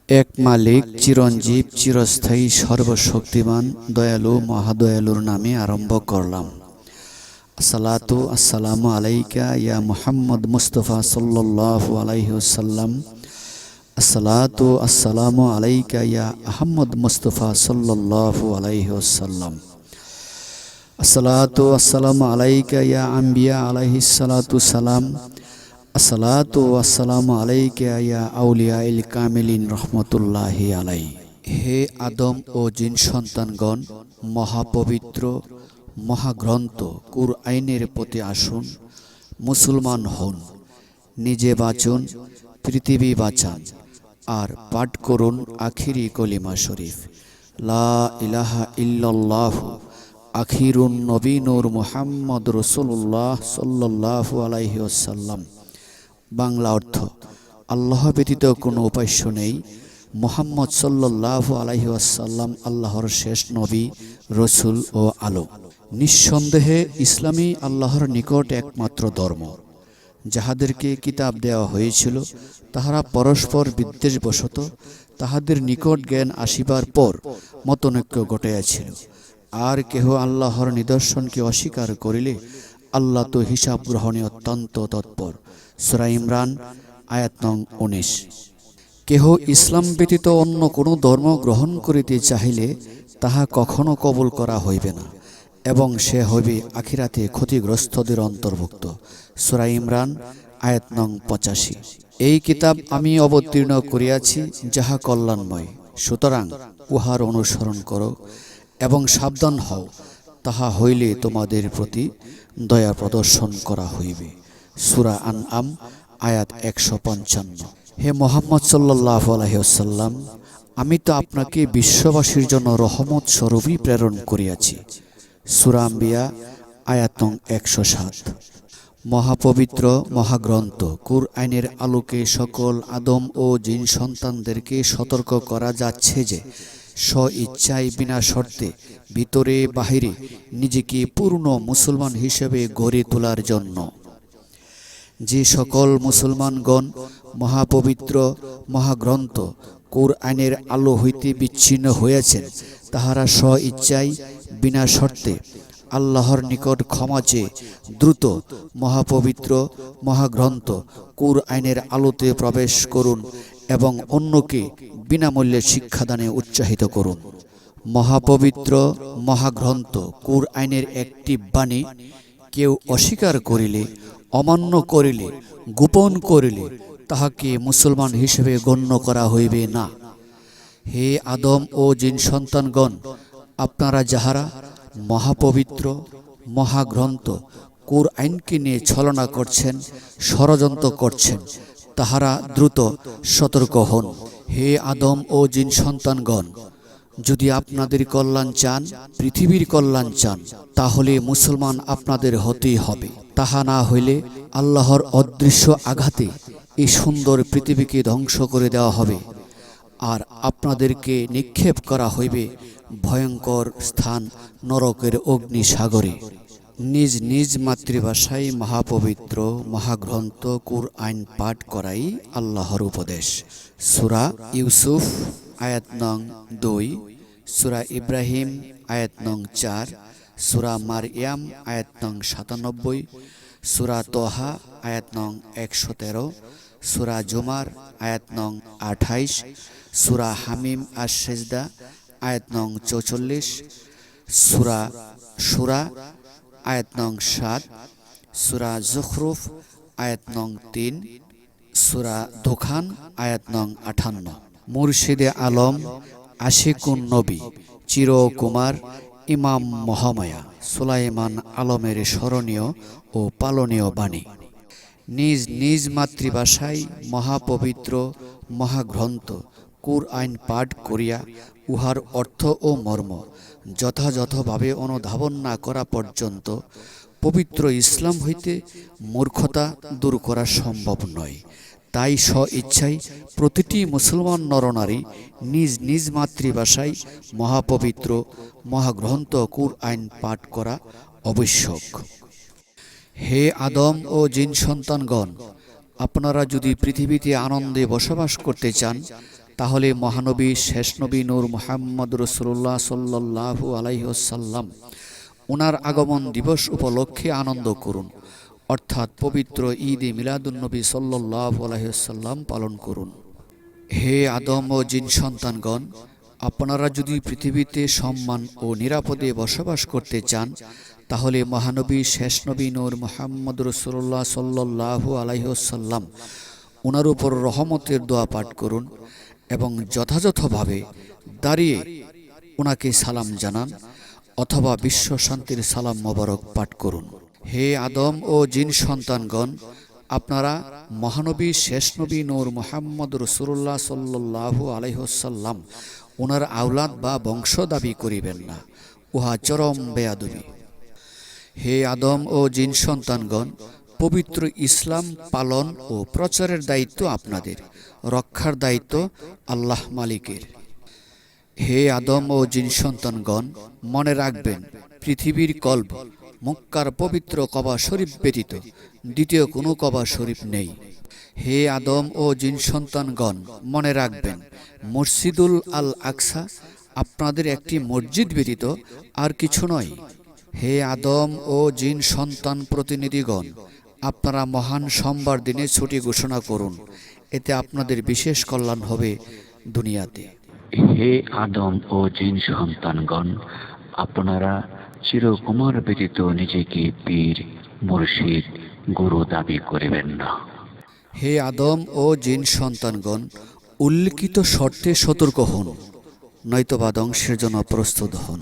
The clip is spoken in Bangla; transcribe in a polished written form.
এক মালিক চিরঞ্জীব চিরস্থায়ী সর্বশক্তিমান দয়ালু মহাদয়ালুর নামে আরম্ভ করলাম। আসসালাতু আসসালামু আলাইকা ইয়া মুহাম্মদ মুস্তাফা সাল্লাল্লাহু আলাইহি ওয়াসাল্লাম। আসসালাতু আসসালামু আলাইকা ইয়া আহমদ মুস্তাফা সাল্লাল্লাহু আলাইহি ওয়াসাল্লাম। আসসালাতু আসসালামু আলাইকা ইয়া আম্বিয়া আলাইহিস সালাতু সালাম। আসসালাতু আসসালামু আলাইকা ইয়া আউলিয়াইল কামিলিন রহমতুল্লাহি আলাই। হে আদম ও জিন সন্তানগণ, মহাপবিত্র মহাগ্রন্থ কুরআনের প্রতি আসুন, মুসলমান হন, নিজে বাঁচুন, পৃথিবী বাঁচান, আর পাঠ করুন আখিরি কলিমা শরীফ, লা ইলাহা ইল্লাল্লাহু আখিরুন নবী নূর মুহাম্মদ রাসূলুল্লাহ সাল্লাল্লাহু আলাইহি ওয়াসাল্লাম। বাংলা অর্থ: আল্লাহ ব্যতীত কোনো উপাস্য নেই। মুহাম্মদ সাল্লাল্লাহু আলাইহি ওয়াসাল্লাম আল্লাহর শেষ নবী, রসুল ও আলো। নিঃসন্দেহে ইসলামই আল্লাহর নিকট একমাত্র ধর্ম। যাহাদেরকে কিতাব দেওয়া হয়েছিল তাহারা পরস্পর বিদ্বেষবশত তাহাদের নিকট জ্ঞান আসিবার পর মতনৈক্য ঘটাইয়াছিল। আর কেহ আল্লাহর নিদর্শনকে অস্বীকার করিলে আল্লাহ তো হিসাব গ্রহণে অত্যন্ত তৎপর। সূরা ইমরান আয়াত নং 19। কেহ ইসলাম ব্যতীত অন্য কোনো ধর্ম গ্রহণ করিতে চাহিলে তাহা কখনো কবুল করা হইবে না, এবং সে হইবে আখিরাতে ক্ষতিগ্রস্তদের অন্তর্ভুক্ত। সূরা ইমরান আয়াত নং 85। এই কিতাব আমি অবতীর্ণ করিয়াছি যাহা কল্যাণময়, সুতরাং উহার অনুসরণ করো এবং সাবধান হও, তাহা হইলে তোমাদের প্রতি দয়া প্রদর্শন করা হইবে। সূরা আনআম আয়াত 155। হে মুহাম্মদ সাল্লাল্লাহু আলাইহি ওয়াসাল্লাম, আমি তো আপনাকে বিশ্ববাসীর জন্য রহমত স্বরূপই প্রেরণ করিয়াছি। সূরা আম্বিয়া আয়াত নং 107। মহাপবিত্র মহাগ্রন্থ কুরআনের আলোকে সকল আদম ও জিন সন্তানদেরকে সতর্ক করা যাচ্ছে যে স্ব ইচ্ছায় বিনা শর্তে ভিতরে বাহিরে নিজেকে পূর্ণ মুসলমান হিসেবে গড়ে তোলার জন্য। যে সকল মুসলমানগণ মহাপবিত্র মহাগ্রন্থ কুরআনের আলো হইতে বিচ্ছিন্ন হইয়াছেন, তাহারা স্ব ইচ্ছায় বিনা শর্তে আল্লাহর নিকট ক্ষমা চেয়ে দ্রুত মহাপবিত্র মহাগ্রন্থ কুরআনের আলোতে প্রবেশ করুন এবং অন্যকে বিনামূল্যে শিক্ষাদানে উৎসাহিত করুন। মহাপবিত্র মহাগ্রন্থ কুরআনের একটি বাণী কেউ অস্বীকার করিলে, অমান্য করিলে, গোপন করিলে তাহাকে মুসলমান হিসেবে গণ্য করা হইবে না। হে আদম ও জিন সন্তানগণ, আপনারা যাহারা মহাপবিত্র মহাগ্রন্থ কুরআনকে নিয়ে ছলনা করছেন, ষড়যন্ত্র করছেন, তাহারা দ্রুত সতর্ক হন। হে আদম ও জিন সন্তানগণ, যদি আপনাদের কল্যাণ চান, পৃথিবীর কল্যাণ চান, তাহলে মুসলমান আপনাদের হতেই হবে। তাহা না হইলে আল্লাহর অদৃশ্য আঘাতে এই সুন্দর পৃথিবীকে ধ্বংস করে দেওয়া হবে, আর আপনাদেরকে নিক্ষেপ করা হইবে ভয়ঙ্কর স্থান নরকের অগ্নিসাগরে। নিজ নিজ মাতৃভাষায় মহাপবিত্র মহাগ্রন্থ কুরআন পাঠ করাই আল্লাহর উপদেশ। সূরা ইউসুফ আয়াত নং 2, সূরা ইব্রাহিম আয়াত নং 4, সূরা মারইয়াম আয়াত নং 97, সূরা তোহা আয়াত নং 113, সূরা জুমার আয়াত নং 28, সূরা হামিম আশ-সিজদা আয়াত নং 44, সূরা শুরা আয়াত নং 7, সূরা যুখরুফ আয়াত নং 3, সূরা দুখান আয়াত নং 58। মুর্শিদে আলম আশিকুন নবী চিরকুমার ইমাম মহামায়া সুলাইমান আলমের স্মরণীয় ও পালনীয় বাণী। নিজ নিজ মাতৃভাষায় মহাপবিত্র মহাগ্রন্থ কুরআন পাঠ করিয়া উহার অর্থ ও মর্ম যথাযথভাবে অনুধাবন না করা পর্যন্ত পবিত্র ইসলাম হইতে মূর্খতা দূর করা সম্ভব নয়। তাই স্ব ইচ্ছায় প্রতিটি মুসলমান নরনারী নিজ নিজ মাতৃভাষায় মহাপবিত্র মহাগ্রন্থ কুরআন পাঠ করা আবশ্যক। হে আদম ও জিন সন্তানগণ, আপনারা যদি পৃথিবীতে আনন্দে বসবাস করতে চান, তাহলে মহানবী শেষ নবী নূর মুহাম্মদ রাসূলুল্লাহ সাল্লাল্লাহু আলাইহি ওয়াসাল্লাম ওনার আগমন দিবস উপলক্ষে আনন্দ করুন, অর্থাৎ পবিত্র ঈদে মিলাদুন্নবী সাল্লাল্লাহু আলাইহি ওয়াসাল্লাম পালন করুন। হে আদম ও জিন সন্তানগণ, আপনারা যদি পৃথিবীতে সম্মান ও নিরাপদে বসবাস করতে চান, তাহলে মহানবী শেষ নবী নূর মুহাম্মদ রাসূলুল্লাহ সাল্লাল্লাহু আলাইহি ওয়াসাল্লাম ওনার উপর রহমতের দোয়া পাঠ করুন এবং যথাযথভাবে দাঁড়িয়ে ওনাকে সালাম জানান অথবা বিশ্ব শান্তির সালাম মোবারক পাঠ করুন। হে আদম ও জিন সন্তানগণ, আপনারা মহানবী শেষ নবী নূর মুহাম্মদ রাসূলুল্লাহ সাল্লাল্লাহু আলাইহি ওয়াসাল্লাম ওনার আওলাদ বা বংশ দাবি করিবেন না, উহা চরম বেয়াদবি। হে আদম ও জিন সন্তানগণ, পবিত্র ইসলাম পালন ও প্রচারের দায়িত্ব আপনাদের, রক্ষার দায়িত্ব আল্লাহ মালিকের। হে আদম ও জিন সন্তানগণ, মনে রাখবেন পৃথিবীর কল্ব মক্কার পবিত্র কাবা শরীফ ব্যতীত দ্বিতীয় কোনো কাবা শরীফ নেই। হে আদম ও জিন সন্তানগণ, মনে রাখবেন মসজিদুল আল আকসা আপনাদের একটি মসজিদ ব্যতীত আর কিছু নয়। হে আদম ও জিন সন্তান প্রতিনিধিগণ, আপনারা মহান সোমবার দিনে ছুটি ঘোষণা করুন, এতে আপনাদের বিশেষ কল্যাণ হবে দুনিয়াতে। হে আদম ও জিন সন্তানগণ, আপনারা চিরকুমার ব্যতীত নিজেকে পীর, মুর্শিদ, গুরু দাবি করিবেন না। হে আদম ও জিন সন্তানগণ, উল্লিখিত শর্তে সতর্ক হন, নয়তোবা ধ্বংসের জন্য প্রস্তুত হন।